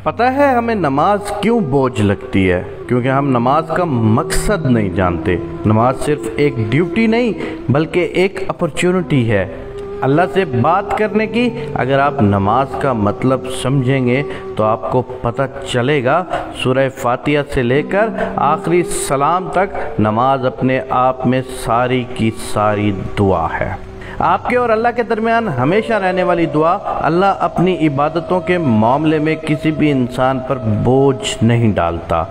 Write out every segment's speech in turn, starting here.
پتہ ہے ہمیں نماز کیوں بوجھ لگتی ہے؟ کیونکہ ہم نماز کا مقصد نہیں جانتے۔ نماز صرف ایک ڈیوٹی نہیں بلکہ ایک اپرچونٹی ہے اللہ سے بات کرنے کی۔ اگر آپ نماز کا مطلب سمجھیں گے تو آپ کو پتہ چلے گا سورہ فاتحہ سے لے کر آخری سلام تک نماز اپنے آپ میں ساری کی ساری دعا ہے۔ آپ کے اور اللہ کے درمیان ہمیشہ رہنے والی دعا۔ اللہ اپنی عبادتوں کے معاملے میں کسی بھی انسان پر بوجھ نہیں ڈالتا۔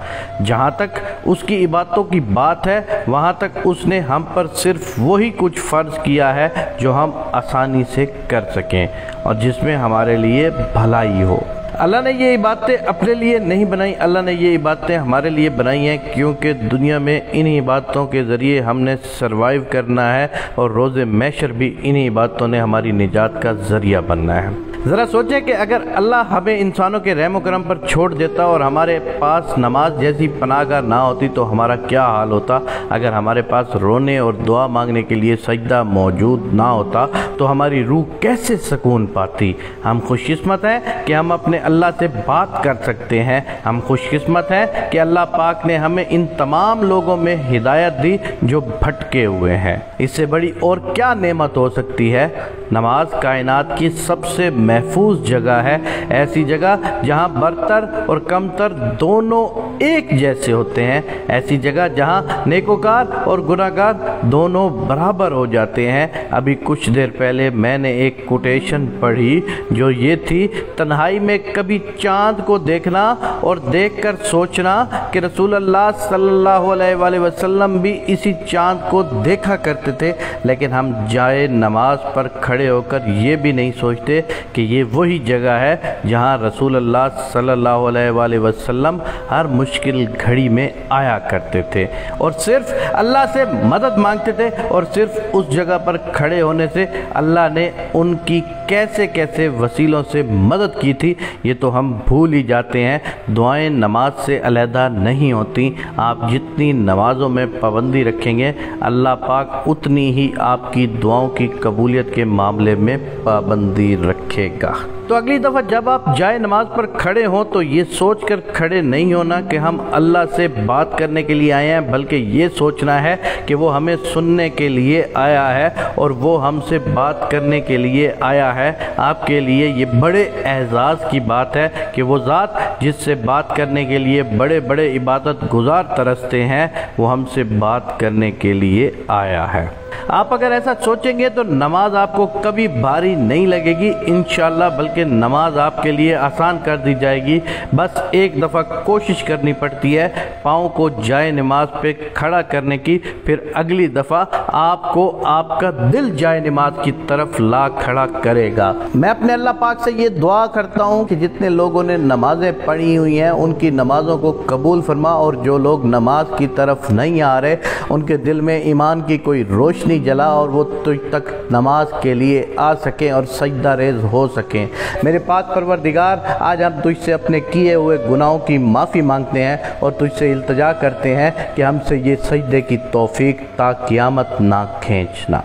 جہاں تک اس کی عبادتوں کی بات ہے وہاں تک اس نے ہم پر صرف وہی کچھ فرض کیا ہے جو ہم آسانی سے کر سکیں اور جس میں ہمارے لیے بھلائی ہو۔ اللہ نے یہ عبادتیں اپنے لیے نہیں بنائی، اللہ نے یہ عبادتیں ہمارے لیے بنائی ہیں کیونکہ دنیا میں انہی عبادتوں کے ذریعے ہم نے سروائیو کرنا ہے اور روز محشر بھی انہی عبادتوں نے ہماری نجات کا ذریعہ بننا ہے۔ ذرا سوچیں کہ اگر اللہ ہمیں انسانوں کے رحم و کرم پر چھوڑ دیتا اور ہمارے پاس نماز جیسی پناہ گاہ نہ ہوتی تو ہمارا کیا حال ہوتا؟ اگر ہمارے پاس رونے اور دعا مانگنے کے لیے سجدہ موجود نہ ہوتا تو ہماری روح کیسے سکون پاتی؟ ہم خوش قسمت ہیں کہ ہم اپنے اللہ سے بات کر سکتے ہیں۔ ہم خوش قسمت ہیں کہ اللہ پاک نے ہمیں ان تمام لوگوں میں ہدایت دی جو بھٹکے ہوئے ہیں۔ اس سے بڑی اور کیا نعمت ہو سکتی ہے؟ نماز کائنات کی سب سے محفوظ جگہ ہے، ایسی جگہ جہاں برتر اور کمتر دونوں ایک جیسے ہوتے ہیں، ایسی جگہ جہاں نیکوکار اور گناہگار دونوں برابر ہو جاتے ہیں۔ ابھی کچھ دیر پہلے میں نے ایک کوٹیشن پڑھی جو یہ تھی، تنہائی میں کبھی چاند کو دیکھنا اور دیکھ کر سوچنا کہ رسول اللہ صلی اللہ علیہ وآلہ وسلم بھی اسی چاند کو دیکھا کرتے تھے، لیکن ہم جائے نماز پر کھڑے ہو کر یہ بھی نہیں سوچتے کہ یہ وہی جگہ ہے جہاں رسول اللہ صلی اللہ علیہ وآلہ وسلم ہر مشکل گھڑی میں آیا کرتے تھے اور صرف اللہ سے مدد مانگتے تھے، اور صرف اس جگہ پر کھڑے ہونے سے اللہ نے ان کی کیسے کیسے وسیلوں سے مدد کی تھی یہ تو ہم بھول ہی جاتے ہیں۔ دعائیں نماز سے علیحدہ نہیں ہوتی۔ آپ جتنی نمازوں میں پابندی رکھیں گے اللہ پاک اتنی ہی آپ کی دعاؤں کی قبولیت کے معاملے میں پابندی رکھے گا۔ تو اگلی دفعہ جب آپ جائے نماز پر کھڑے ہوں تو یہ سوچ کر کھڑے نہیں ہونا کہ ہم اللہ سے بات کرنے کے لیے آئے ہیں، بلکہ یہ سوچنا ہے کہ وہ ہمیں سننے کے لیے آیا ہے اور وہ ہم سے بات کرنے کے لیے آیا ہے۔ آپ کے لیے یہ بڑے اعزاز کی بات ہے کہ وہ ذات جس سے بات کرنے کے لیے بڑے بڑے عبادت گزار ترستے ہیں وہ ہم سے بات کرنے کے لیے آیا ہے۔ آپ اگر ایسا سوچیں گے تو نماز آپ کو کبھی بھاری نہیں لگے گی انشاءاللہ، بلکہ نماز آپ کے لیے آسان کر دی جائے گی۔ بس ایک دفعہ کوشش کرنی پڑتی ہے پاؤں کو جائے نماز پہ کھڑا کرنے کی، پھر اگلی دفعہ آپ کو آپ کا دل جائے نماز کی طرف لا کھڑا کرے گا۔ میں اپنے اللہ پاک سے یہ دعا کرتا ہوں کہ جتنے لوگوں نے نمازیں پڑھی ہوئی ہیں ان کی نمازوں کو قبول فرما، اور جو لوگ نماز کی طرف نہیں آ رہے ان کے دل میں ایمان کی کوئی روشنی جلا اور وہ تجھ تک نماز کے لیے آ سکیں اور سجدہ ریز ہو سکیں۔ میرے پاک پروردگار، آج ہم تجھ سے اپنے کیے ہوئے گناہوں کی معافی مانگتے ہیں اور تجھ سے التجا کرتے ہیں کہ ہم سے یہ سجدے کی توفیق تا قیامت نہ کھینچنا۔